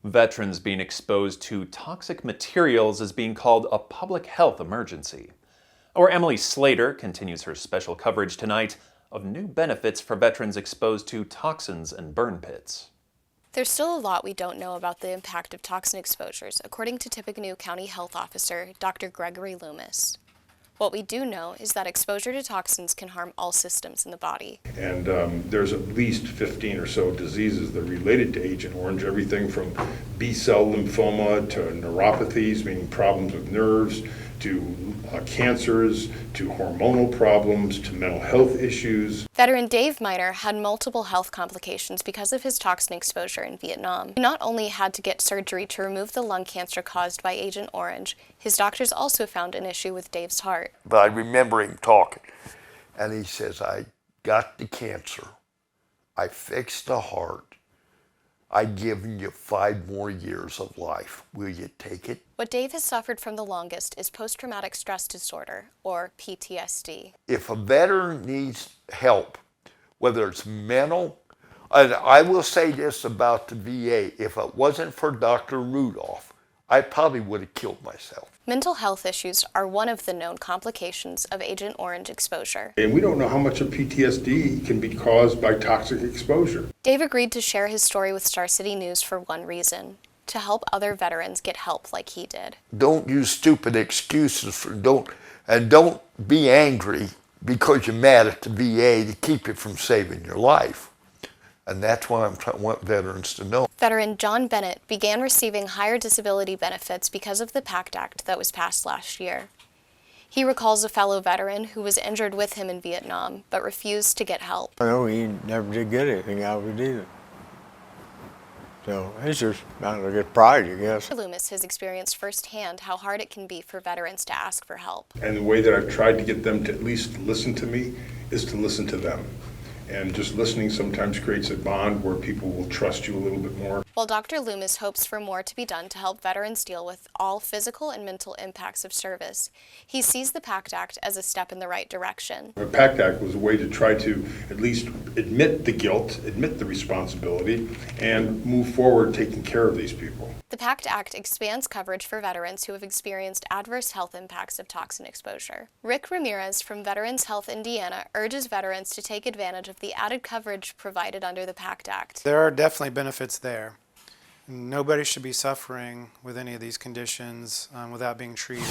Veterans being exposed to toxic materials is being called a public health emergency. Our Emily Slater continues her special coverage tonight of new benefits for veterans exposed to toxins and burn pits. There's still a lot we don't know about the impact of toxin exposures, according to Tippecanoe County Health Officer Dr. Gregory Loomis. What we do know is that exposure to toxins can harm all systems in the body. And there's at least 15 or so diseases that are related to Agent Orange, everything from B-cell lymphoma to neuropathies, meaning problems with nerves, to cancers, to hormonal problems, to mental health issues. Veteran Dave Miner had multiple health complications because of his toxin exposure in Vietnam. He not only had to get surgery to remove the lung cancer caused by Agent Orange, his doctors also found an issue with Dave's heart. But I remember him talking, and he says, I got the cancer, I fixed the heart, I've given you 5 more years of life. Will you take it? What Dave has suffered from the longest is post-traumatic stress disorder, or PTSD. If a veteran needs help, whether it's mental, and I will say this about the VA, if it wasn't for Dr. Rudolph, I probably would have killed myself. Mental health issues are one of the known complications of Agent Orange exposure. And we don't know how much of PTSD can be caused by toxic exposure. Dave agreed to share his story with Star City News for one reason: to help other veterans get help like he did. Don't use stupid excuses don't be angry because you're mad at the VA to keep you from saving your life. And that's what I want veterans to know. Veteran John Bennett began receiving higher disability benefits because of the PACT Act that was passed last year. He recalls a fellow veteran who was injured with him in Vietnam, but refused to get help. I know he never did get anything out of it either. So it's just not a good pride, I guess. Loomis has experienced firsthand how hard it can be for veterans to ask for help. And the way that I've tried to get them to at least listen to me is to listen to them. And just listening sometimes creates a bond where people will trust you a little bit more. While Dr. Loomis hopes for more to be done to help veterans deal with all physical and mental impacts of service, he sees the PACT Act as a step in the right direction. The PACT Act was a way to try to at least admit the guilt, admit the responsibility, and move forward taking care of these people. The PACT Act expands coverage for veterans who have experienced adverse health impacts of toxin exposure. Rick Ramirez from Veterans Health Indiana urges veterans to take advantage of the added coverage provided under the PACT Act. There are definitely benefits there. Nobody should be suffering with any of these conditions without being treated.